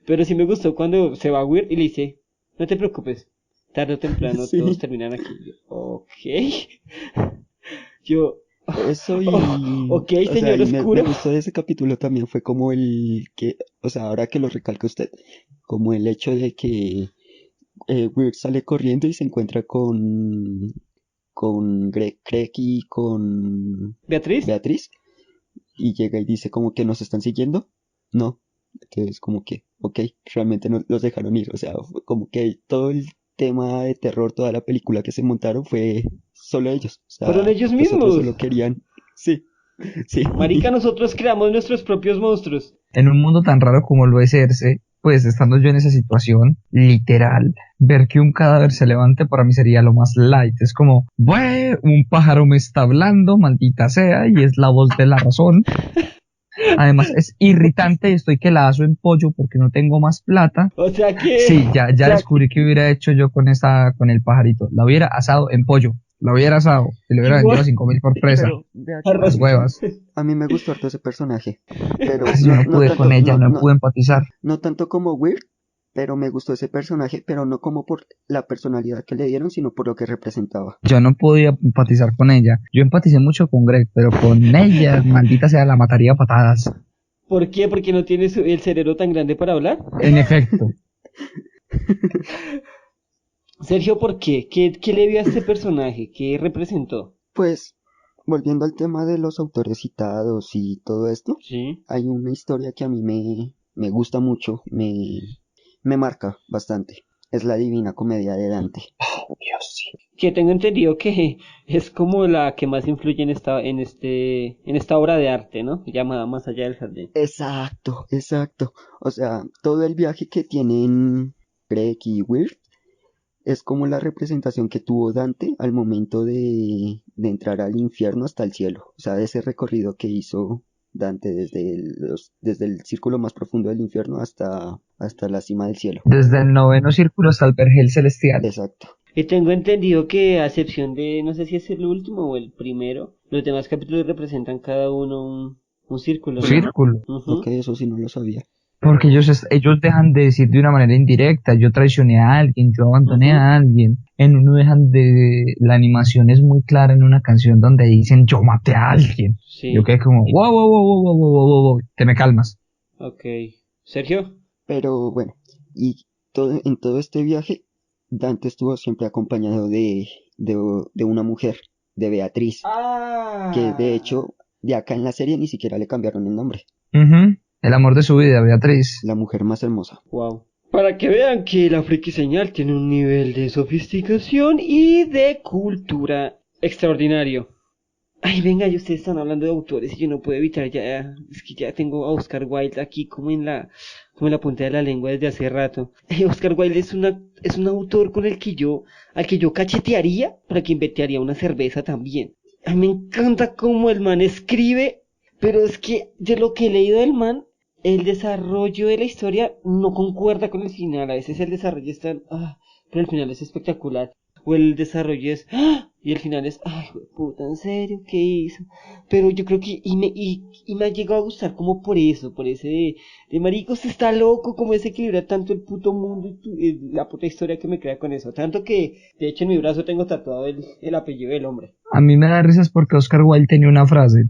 Pero sí me gustó cuando se va Weird y le dice, no te preocupes, tarde o temprano todos Sí, terminan aquí. Yo, ok. Yo, eso ok, o sea, señor y me oscuro. gustó de ese capítulo también fue como el que, o sea, ahora que lo recalca usted, como el hecho de que Weird sale corriendo y se encuentra con Craig y con Beatriz. Beatriz y llega y dice como que nos están siguiendo. No, entonces como que, ok, realmente no los dejaron ir, o sea, fue como que todo el tema de terror, toda la película que se montaron fue solo ellos, o Fueron sea, ellos los otros mismos. solo querían, sí, sí, Marica, nosotros creamos nuestros propios monstruos. En un mundo tan raro como lo es Cersei, pues estando yo en esa situación, literal, ver que un cadáver se levante para mí sería lo más light. Es como, "Bue, un pájaro me está hablando, maldita sea, y es la voz de la razón. Además, es irritante y estoy que la aso en pollo porque no tengo más plata. O sea Sí, que, ya descubrí que hubiera hecho yo con el pajarito. La hubiera asado en pollo. La hubiera asado y lo hubiera vendido a igual, 5.000 por presa. pero vea que Las arroz. huevas. a mí me gustó harto ese personaje, pero Yo no pude con ella, no pude empatizar. no tanto como Weird, pero me gustó ese personaje, pero no como por la personalidad que le dieron, sino por lo que representaba. Yo no podía empatizar con ella. Yo empaticé mucho con Greg, pero con ella, maldita sea, la mataría a patadas. ¿Por qué? Porque no tienes el cerebro tan grande para hablar. En efecto. Sergio, ¿por qué? ¿Qué le vio a este personaje? ¿Qué representó? Pues, volviendo al tema de los autores citados y todo esto, Sí. hay una historia que a mí me gusta mucho, me marca bastante. Es la Divina Comedia de Dante. Que tengo entendido que es como la que más influye en esta obra de arte, ¿no? Llamada Más allá del jardín. Exacto, exacto. O sea, todo el viaje que tienen Greg y Weird es como la representación que tuvo Dante al momento de entrar al infierno hasta el cielo. O sea, ese recorrido que hizo Dante desde el círculo más profundo del infierno hasta la cima del cielo. Desde el noveno círculo hasta el vergel celestial. Exacto. Y tengo entendido que a excepción de, no sé si es el último o el primero, los demás capítulos representan cada uno un círculo, ¿no? Círculo. Ujú. Ok, eso sí no lo sabía. Porque ellos dejan de decir de una manera indirecta, yo traicioné a alguien, yo abandoné Ujú. a alguien. En uno dejan de... La animación es muy clara en una canción donde dicen, yo maté a alguien. Sí. Yo quedé como, wow, wow, wow, wow, wow, wow, wow, wow, te me calmas. Ok. Sergio. Pero bueno, y en todo este viaje, Dante estuvo siempre acompañado de una mujer, de Beatriz, que de hecho, de acá en la serie ni siquiera le cambiaron el nombre. Ujú. El amor de su vida, Beatriz. La mujer más hermosa. Wow. Para que vean que la friki señal tiene un nivel de sofisticación y de cultura extraordinario. Ay, venga, y ustedes están hablando de autores y yo no puedo evitar ya, es que ya tengo a Oscar Wilde aquí como en la punta de la lengua desde hace rato. Oscar Wilde es un autor con al que yo cachetearía para que inventaría una cerveza también. A mí me encanta cómo el man escribe, pero es que de lo que he leído del man, el desarrollo de la historia no concuerda con el final. A veces el desarrollo es tan, pero el final es espectacular. O el desarrollo es, y el final es, ay, puta, ¿en serio? ¿Qué hizo? Pero yo creo que, y me ha llegado a gustar como por eso, por ese de maricos está loco, como ese equilibra tanto el puto mundo y la puta historia que me crea con eso. Tanto que, de hecho, en mi brazo tengo tatuado el apellido del hombre. A mí me da risas porque Oscar Wilde tenía una frase.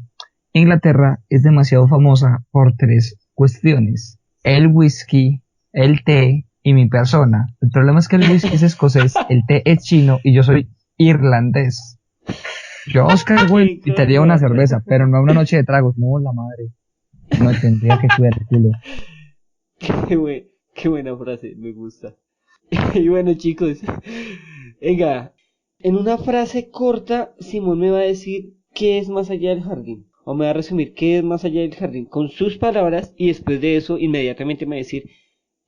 Inglaterra es demasiado famosa por tres cuestiones: el whisky, el té y mi persona. El problema es que el whisky es escocés, el té es chino y yo soy irlandés. Yo a Oscar Wilde invitaría una cerveza, pero no a una noche de tragos. No, la madre. No tendría que cuidar el culo. Qué buena frase, me gusta. Y bueno, chicos, venga, en una frase corta, Simón me va a decir qué es Más allá del jardín. O me va a resumir qué es Más allá del jardín con sus palabras y después de eso inmediatamente me va a decir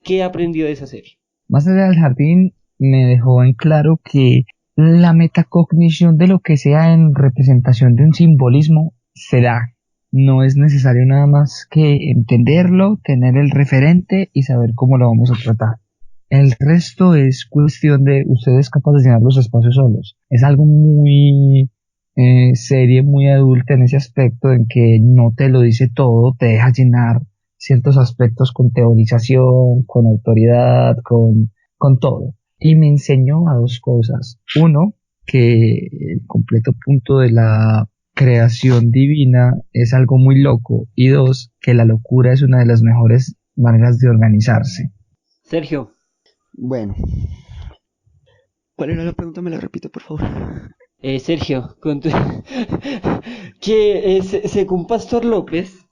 qué aprendió de esa serie. Más allá del jardín me dejó en claro que la metacognición de lo que sea en representación de un simbolismo se da. No es necesario nada más que entenderlo, tener el referente y saber cómo lo vamos a tratar. El resto es cuestión de ustedes capaces de llenar los espacios solos. Es algo muy serio, muy adulta en ese aspecto, en que no te lo dice todo, te deja llenar ciertos aspectos con teorización, con autoridad, con todo. Y me enseñó a dos cosas. Uno, que el completo punto de la creación divina es algo muy loco. Y dos, que la locura es una de las mejores maneras de organizarse. Sergio, Bueno, ¿cuál era la pregunta? ¿Me la repite, por favor? Sergio, que según Pastor López,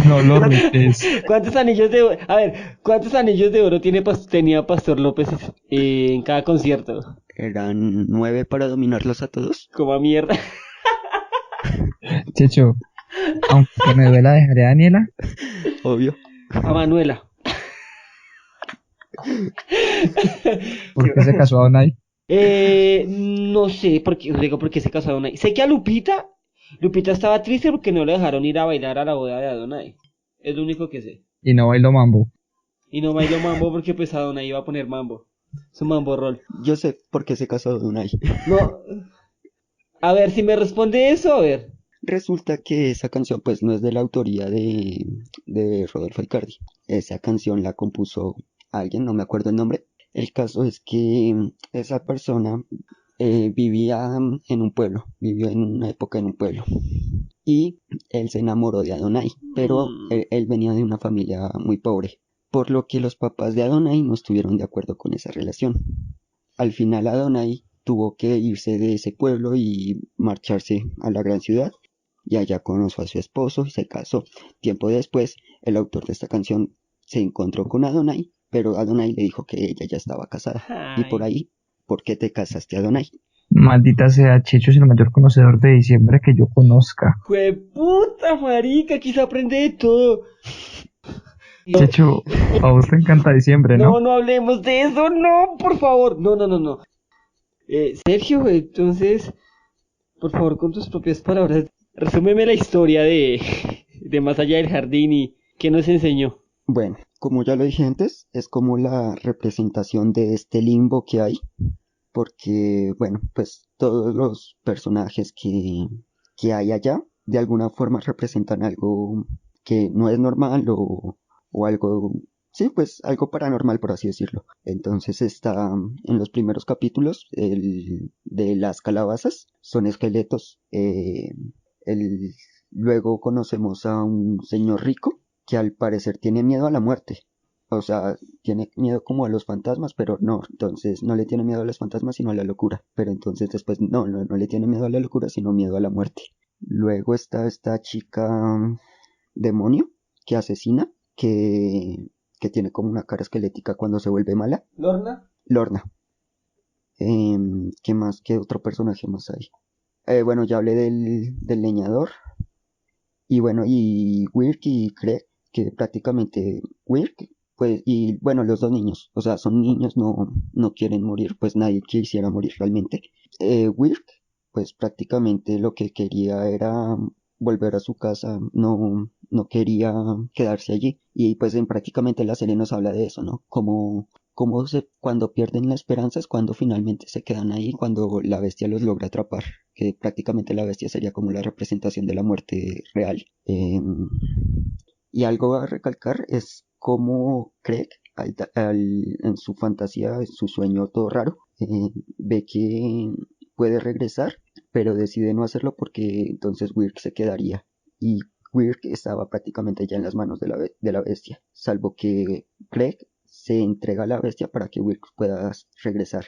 No lo retes. ¿cuántos anillos de oro? A ver, ¿cuántos anillos de oro tenía Pastor López en cada concierto? ¿Eran 9 para dominarlos a todos? Como a mierda. Checho, aunque me duela dejaré a Daniela. Obvio. A Manuela. ¿Por qué se casó a Donai? No sé por qué se casaron ahí. Sé que a Lupita estaba triste porque no le dejaron ir a bailar a la boda de Adonai. Es lo único que sé. Y no bailó mambo. Y no bailó mambo porque pues Adonai iba a poner mambo. Su mambo roll. Yo sé por qué se casó Dunay. No. A ver, si me responde eso, a ver. Resulta que esa canción pues no es de la autoría de Rodolfo Icardi. Esa canción la compuso alguien, no me acuerdo el nombre. El caso es que esa persona vivía en un pueblo, vivió en una época en un pueblo. Y él se enamoró de Adonai, pero él venía de una familia muy pobre, por lo que los papás de Adonai no estuvieron de acuerdo con esa relación. Al final Adonai tuvo que irse de ese pueblo y marcharse a la gran ciudad, y allá conoció a su esposo y se casó. Tiempo después, el autor de esta canción se encontró con Adonai, pero Adonai le dijo que ella ya estaba casada. Y por Ay. ahí, ¿por qué te casaste, Adonai? Maldita sea, Checho es el mayor conocedor de diciembre que yo conozca. ¡Jueputa, marica! Aquí se aprende de todo. No, Checho, a vos te encanta diciembre, no, ¿no? no hablemos de eso, no, por favor. No, no, no, no. Sergio, entonces, por favor, con tus propias palabras, resúmeme la historia de Más allá del jardín y qué nos enseñó. Bueno, como ya lo dije antes, es como la representación de este limbo que hay, porque, bueno, pues todos los personajes que hay allá, de alguna forma representan algo que no es normal o algo, sí, pues algo paranormal, por así decirlo. Entonces está en los primeros capítulos el de las calabazas, son esqueletos. El, luego conocemos a un señor rico que al parecer tiene miedo a la muerte. O sea, tiene miedo como a los fantasmas, pero no, entonces no le tiene miedo a los fantasmas, sino a la locura. Pero entonces después no le tiene miedo a la locura, sino miedo a la muerte. Luego está esta chica demonio que asesina, que tiene como una cara esquelética cuando se vuelve mala. ¿Lorna? Lorna. ¿Qué más? ¿Qué otro personaje más hay? Bueno, ya hablé del leñador. Y bueno, y Wirk y Craig, que prácticamente Wirk, pues, y bueno, los dos niños, o sea, son niños, no quieren morir, pues nadie quisiera morir realmente. Wirk, pues prácticamente lo que quería era volver a su casa, no quería quedarse allí. Y pues en prácticamente la serie nos habla de eso, ¿no? Cuando pierden la esperanza es cuando finalmente se quedan ahí, cuando la bestia los logra atrapar, que prácticamente la bestia sería como la representación de la muerte real. Y algo a recalcar es cómo Craig, en su fantasía, en su sueño todo raro, ve que puede regresar, pero decide no hacerlo porque entonces Wirk se quedaría. Y Wirk estaba prácticamente ya en las manos de la bestia, salvo que Craig se entrega a la bestia para que Wirk pueda regresar.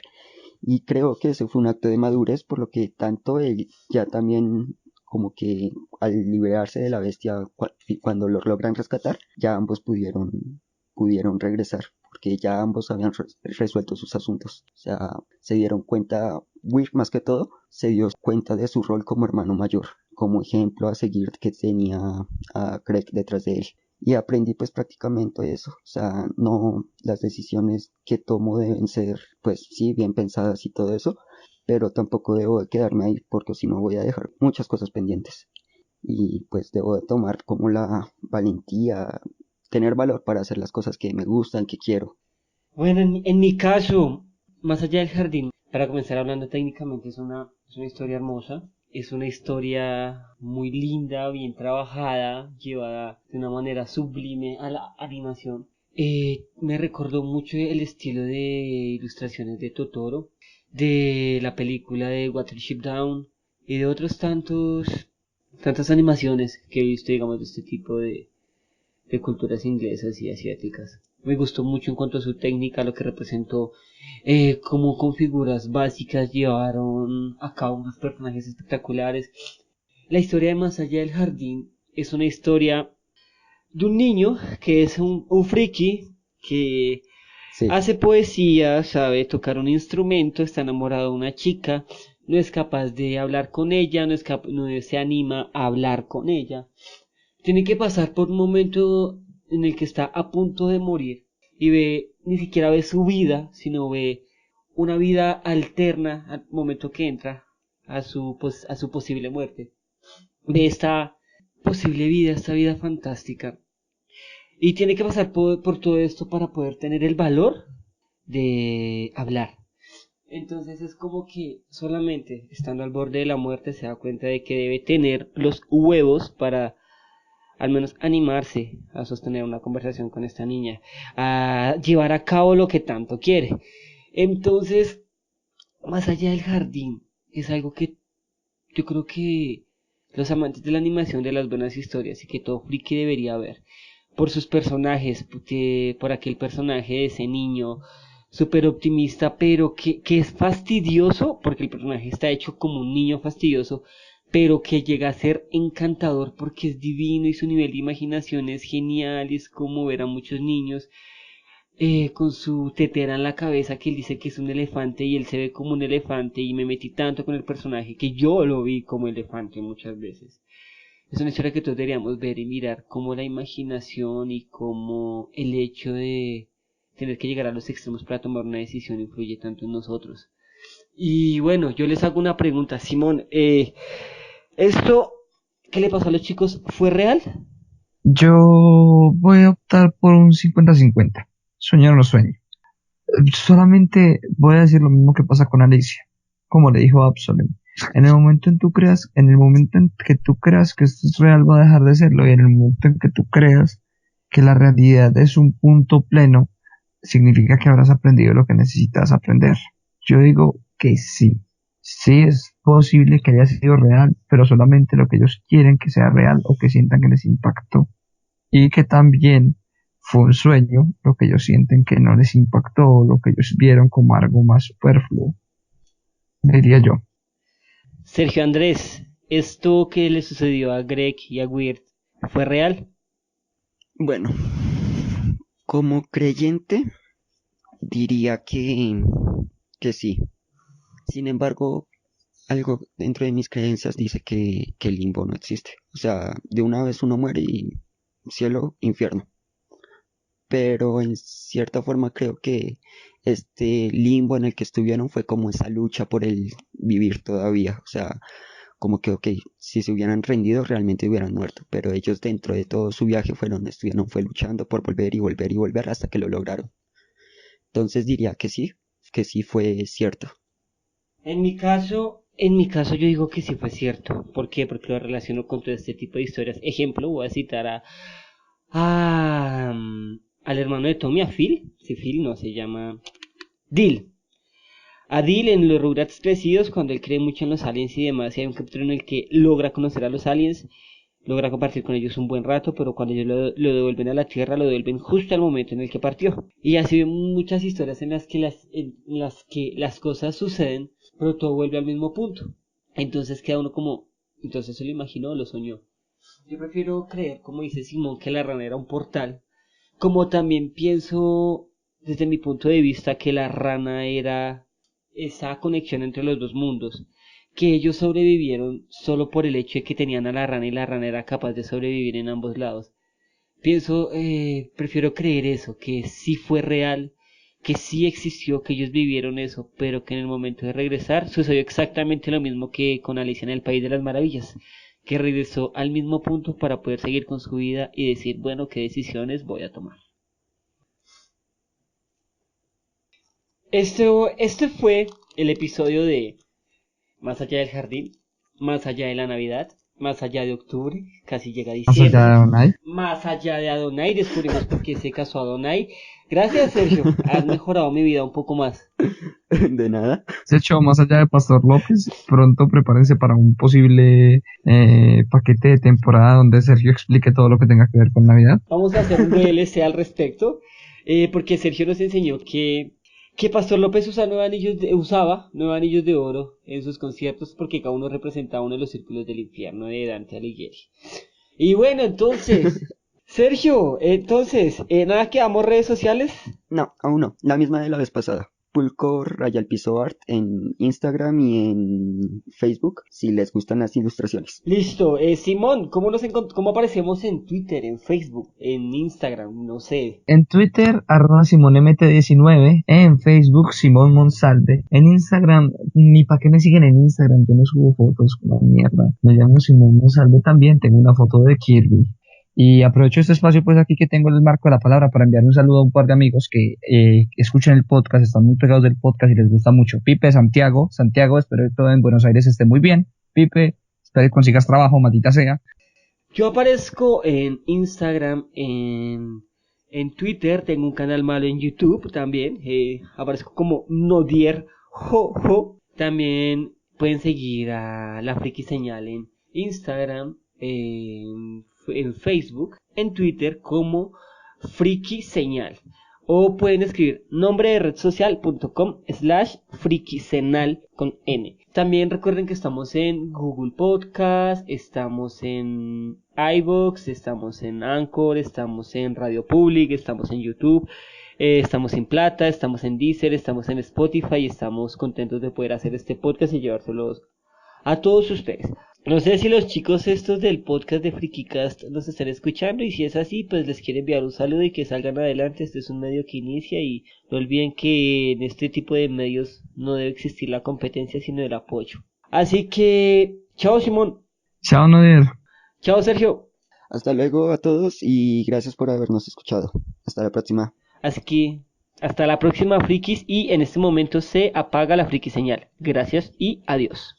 Y creo que ese fue un acto de madurez, por lo que tanto él ya también como que al liberarse de la bestia cuando lo logran rescatar, ya ambos pudieron regresar, porque ya ambos habían resuelto sus asuntos. O sea, se dieron cuenta, Will más que todo, se dio cuenta de su rol como hermano mayor, como ejemplo a seguir que tenía a Craig detrás de él. y aprendí pues prácticamente eso, o sea, no, las decisiones que tomo deben ser pues sí, bien pensadas y todo eso, pero tampoco debo de quedarme ahí porque si no voy a dejar muchas cosas pendientes y pues debo de tomar como la valentía, tener valor para hacer las cosas que me gustan, que quiero. Bueno, en mi caso, más allá del jardín, para comenzar hablando técnicamente, es una historia hermosa. Es una historia muy linda, bien trabajada, llevada de una manera sublime a la animación. Me recordó mucho el estilo de ilustraciones de Totoro, de la película de Watership Down y de otros tantas animaciones que he visto, digamos, de este tipo de culturas inglesas y asiáticas. Me gustó mucho en cuanto a su técnica, lo que representó, cómo con figuras básicas llevaron a cabo unos personajes espectaculares. La historia de Más allá del jardín es una historia de un niño que es un friki que Sí, hace poesía, sabe tocar un instrumento, está enamorado de una chica, no es capaz de hablar con ella, no se anima a hablar con ella. Tiene que pasar por un momento en el que está a punto de morir y ni siquiera ve su vida, sino ve una vida alterna al momento que entra a su posible muerte. Ve esta posible vida, esta vida fantástica. Y tiene que pasar por todo esto para poder tener el valor de hablar. Entonces es como que solamente estando al borde de la muerte se da cuenta de que debe tener los huevos para al menos animarse a sostener una conversación con esta niña, a llevar a cabo lo que tanto quiere. Entonces, más allá del jardín, es algo que yo creo que los amantes de la animación, de las buenas historias y que todo friki debería ver, por sus personajes, por aquel personaje de ese niño súper optimista, pero que es fastidioso, porque el personaje está hecho como un niño fastidioso, pero que llega a ser encantador porque es divino y su nivel de imaginación es genial, y es como ver a muchos niños con su tetera en la cabeza que él dice que es un elefante y él se ve como un elefante y me metí tanto con el personaje que yo lo vi como elefante muchas veces. Es una historia que todos deberíamos ver y mirar cómo la imaginación y cómo el hecho de tener que llegar a los extremos para tomar una decisión influye tanto en nosotros. Y bueno, yo les hago una pregunta, Simón. ¿Esto que le pasó a los chicos fue real? Yo voy a optar por un 50-50. Sueño o no sueño. Solamente voy a decir lo mismo que pasa con Alicia, como le dijo Absolem. En el momento en que tú creas que esto es real, va a dejar de serlo, y en el momento en que tú creas que la realidad es un punto pleno, significa que habrás aprendido lo que necesitas aprender. Yo digo que sí. Sí es posible que haya sido real, pero solamente lo que ellos quieren que sea real o que sientan que les impactó. Y que también fue un sueño lo que ellos sienten que no les impactó, lo que ellos vieron como algo más superfluo, diría yo. Sergio Andrés, ¿esto que le sucedió a Greg y a Weird fue real? bueno, como creyente diría que sí. Sin embargo, algo dentro de mis creencias dice que el limbo no existe. O sea, de una vez uno muere y cielo, infierno. Pero en cierta forma creo que este limbo en el que estuvieron fue como esa lucha por el vivir todavía. O sea, como que, ok, si se hubieran rendido realmente hubieran muerto. Pero ellos dentro de todo su viaje estuvieron fue luchando por volver y volver y volver hasta que lo lograron. Entonces diría que sí fue cierto. En mi caso yo digo que sí fue cierto. ¿Por qué? Porque lo relaciono con todo este tipo de historias. Ejemplo, voy a citar al hermano de Tommy, a Phil. Si Phil no se llama Dill. A Dill en los Rugrats crecidos, cuando él cree mucho en los aliens y demás, y hay un capítulo en el que logra conocer a los aliens, logra compartir con ellos un buen rato, pero cuando ellos lo devuelven a la Tierra, lo devuelven justo al momento en el que partió. Y así hay muchas historias en las que las cosas suceden, pero todo vuelve al mismo punto. Entonces queda uno como, entonces se lo imaginó o lo soñó. Yo prefiero creer, como dice Simón, que la rana era un portal, como también pienso, desde mi punto de vista, que la rana era esa conexión entre los dos mundos, que ellos sobrevivieron solo por el hecho de que tenían a la rana y la rana era capaz de sobrevivir en ambos lados. prefiero creer eso, que sí fue real, que sí existió, que ellos vivieron eso, pero que en el momento de regresar sucedió exactamente lo mismo que con Alicia en el País de las Maravillas, que regresó al mismo punto para poder seguir con su vida y decir, bueno, qué decisiones voy a tomar. Este fue el episodio de Más allá del jardín, más allá de la Navidad, más allá de octubre, casi llega Más allá diciembre, de Donai. más allá de Adonai, descubrimos por qué se casó Adonai. Gracias, Sergio, has mejorado mi vida un poco más. De nada. De hecho, más allá de Pastor López, pronto prepárense para un posible paquete de temporada donde Sergio explique todo lo que tenga que ver con Navidad. Vamos a hacer un DLC al respecto, porque Sergio nos enseñó que Pastor López usaba nueve anillos de oro en sus conciertos porque cada uno representaba uno de los círculos del infierno de Dante Alighieri. Y bueno, entonces, Sergio, nada, quedamos redes sociales. No, aún no. La misma de la vez pasada. Pulco Rayal Piso Art en Instagram y en Facebook si les gustan las ilustraciones. Listo, Simón, ¿cómo aparecemos en Twitter, en Facebook, en Instagram? No sé. En Twitter, @SimonMT19, en Facebook, Simón Monsalve, en Instagram, ni para qué me siguen en Instagram, yo no subo fotos, como mierda, me llamo Simón Monsalve también, tengo una foto de Kirby. Y aprovecho este espacio pues aquí que tengo el marco de la palabra para enviar un saludo a un par de amigos que escuchan el podcast, están muy pegados del podcast y les gusta mucho. Pipe, Santiago, espero que todo en Buenos Aires esté muy bien. Pipe, espero que consigas trabajo, maldita sea. Yo aparezco en Instagram, en Twitter, tengo un canal malo en YouTube también, aparezco como Nodier Jojo. También pueden seguir a La Friki Señal en Instagram, en Facebook, en Twitter como Friki Señal. O pueden escribir nombre de red social.com/frikisenal con N. También recuerden que estamos en Google Podcast, estamos en iVoox, estamos en Anchor, estamos en Radio Public, estamos en YouTube, estamos en Plata, estamos en Deezer, estamos en Spotify y estamos contentos de poder hacer este podcast y llevárselos a todos ustedes. No sé si los chicos estos del podcast de FrikiCast nos están escuchando y si es así, pues les quiero enviar un saludo y que salgan adelante. Este es un medio que inicia y no olviden que en este tipo de medios no debe existir la competencia sino el apoyo. Así que, chao Simón. Chao, Nodir. Chao Sergio. Hasta luego a todos y gracias por habernos escuchado. Hasta la próxima. Así que, hasta la próxima frikis y en este momento se apaga la friki señal. Gracias y adiós.